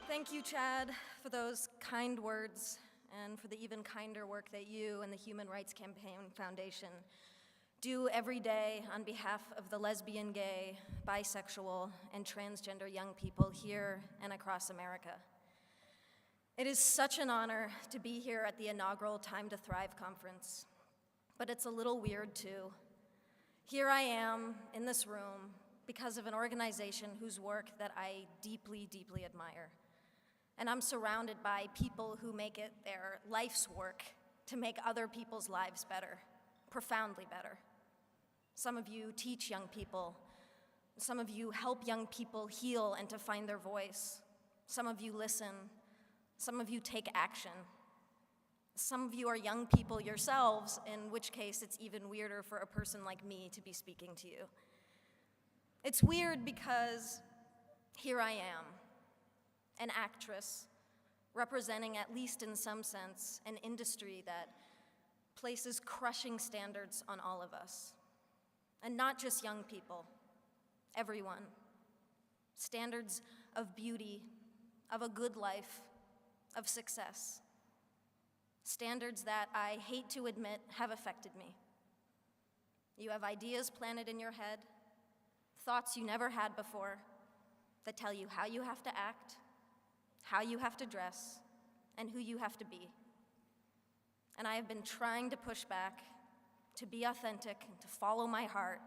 Thank you, Chad, for those kind words and for the even kinder work that you and the Human Rights Campaign Foundation do every day on behalf of the lesbian, gay, bisexual, and transgender young people here and across America. It is such an honor to be here at the inaugural Time to Thrive conference, but it's a little weird too. Here I am in this room because of an organization whose work that I deeply, deeply admire. And I'm surrounded by people who make it their life's work to make other people's lives better, profoundly better. Some of you teach young people. Some of you help young people heal and to find their voice. Some of you listen. Some of you take action. Some of you are young people yourselves, in which case it's even weirder for a person like me to be speaking to you. It's weird because here I am, an actress representing, at least in some sense, an industry that places crushing standards on all of us. And not just young people, everyone. Standards of beauty, of a good life, of success. Standards that I hate to admit have affected me. You have ideas planted in your head, thoughts you never had before, that tell you how you have to act, how you have to dress, and who you have to be. And I have been trying to push back, to be authentic, and to follow my heart,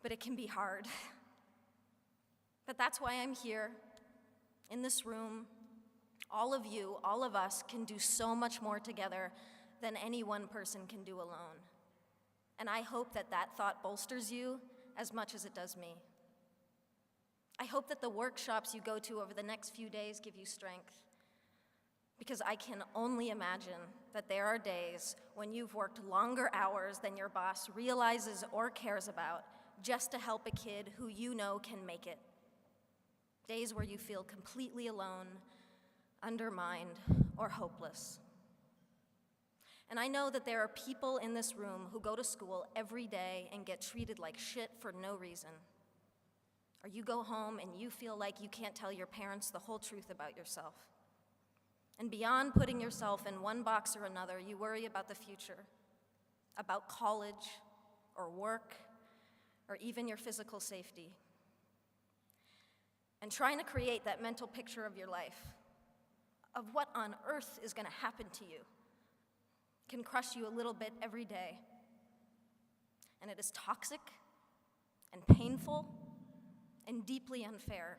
but it can be hard. But that's why I'm here, in this room. All of you, all of us, can do so much more together than any one person can do alone. And I hope that that thought bolsters you as much as it does me. I hope that the workshops you go to over the next few days give you strength, because I can only imagine that there are days when you've worked longer hours than your boss realizes or cares about just to help a kid who you know can make it. Days where you feel completely alone, undermined, or hopeless. And I know that there are people in this room who go to school every day and get treated like shit for no reason. Or you go home and you feel like you can't tell your parents the whole truth about yourself. And beyond putting yourself in one box or another, you worry about the future, about college, or work, or even your physical safety. And trying to create that mental picture of your life, of what on earth is going to happen to you, can crush you a little bit every day. And it is toxic and painful and deeply unfair.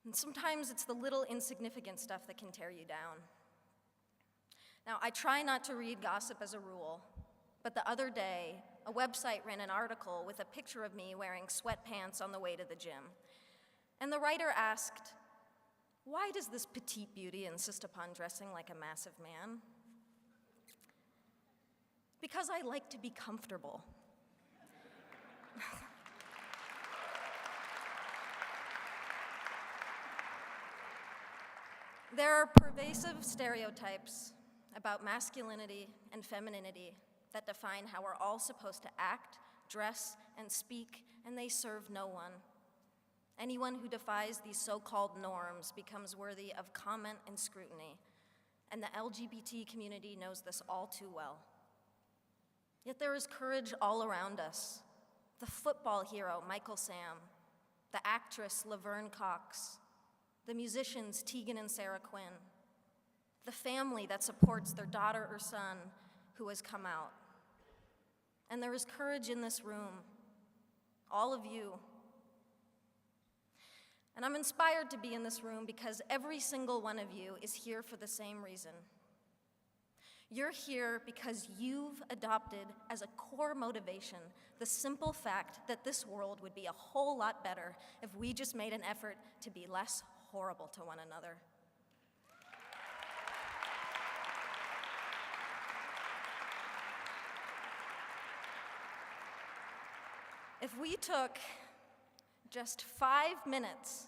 And sometimes it's the little insignificant stuff that can tear you down. Now, I try not to read gossip as a rule, but the other day, a website ran an article with a picture of me wearing sweatpants on the way to the gym. And the writer asked, "Why does this petite beauty insist upon dressing like a massive man?" "Because I like to be comfortable." There are pervasive stereotypes about masculinity and femininity that define how we're all supposed to act, dress, and speak, and they serve no one. Anyone who defies these so-called norms becomes worthy of comment and scrutiny, and the LGBT community knows this all too well. Yet there is courage all around us. The football hero, Michael Sam, the actress, Laverne Cox, the musicians, Tegan and Sarah Quinn, the family that supports their daughter or son who has come out. And there is courage in this room, all of you. And I'm inspired to be in this room because every single one of you is here for the same reason. You're here because you've adopted as a core motivation the simple fact that this world would be a whole lot better if we just made an effort to be less horrible to one another. If we took just 5 minutes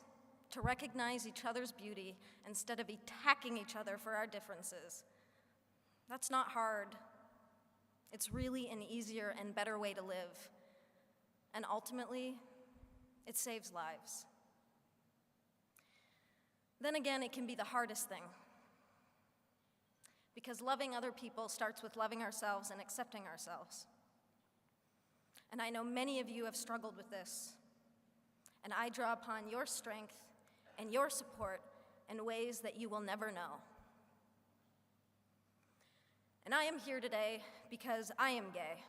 to recognize each other's beauty instead of attacking each other for our differences, that's not hard. It's really an easier and better way to live. And ultimately, it saves lives. Then again, it can be the hardest thing, because loving other people starts with loving ourselves and accepting ourselves. And I know many of you have struggled with this, and I draw upon your strength and your support in ways that you will never know. And I am here today because I am gay.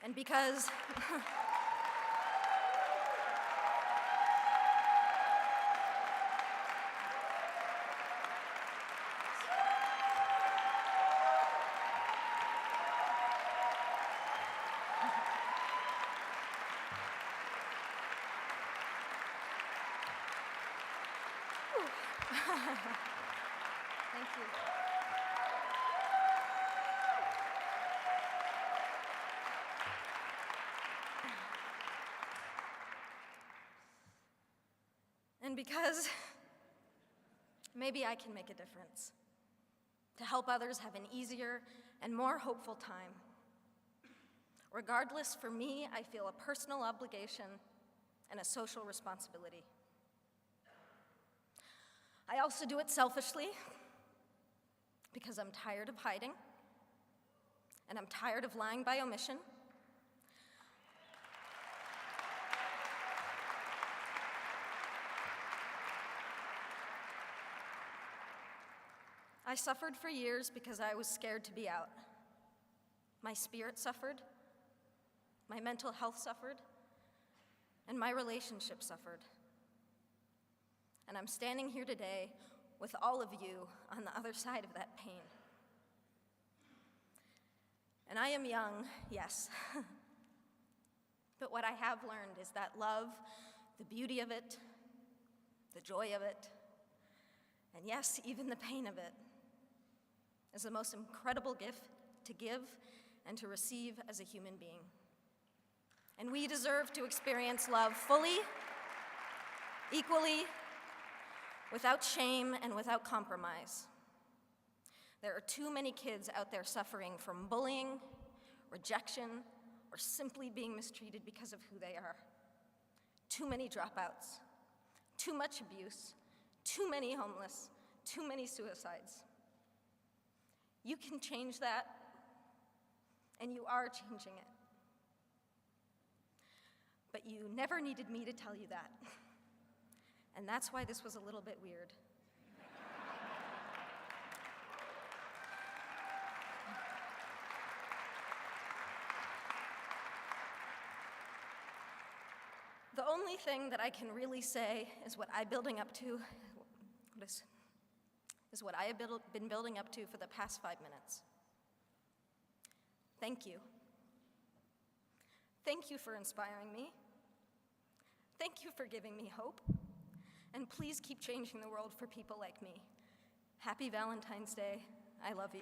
And because thank you. And because maybe I can make a difference to help others have an easier and more hopeful time. Regardless, for me, I feel a personal obligation and a social responsibility. I also do it selfishly because I'm tired of hiding, and I'm tired of lying by omission. I suffered for years because I was scared to be out. My spirit suffered, my mental health suffered, and my relationship suffered. And I'm standing here today with all of you on the other side of that pain. And I am young, yes, but what I have learned is that love, the beauty of it, the joy of it, and yes, even the pain of it, is the most incredible gift to give and to receive as a human being. And we deserve to experience love fully, equally, without shame and without compromise. There are too many kids out there suffering from bullying, rejection, or simply being mistreated because of who they are. Too many dropouts, too much abuse, too many homeless, too many suicides. You can change that, and you are changing it. But you never needed me to tell you that. And that's why this was a little bit weird. The only thing that I can really say is what I'm building up to, is what I have been building up to for the past 5 minutes. Thank you. Thank you for inspiring me. Thank you for giving me hope. And please keep changing the world for people like me. Happy Valentine's Day. I love you.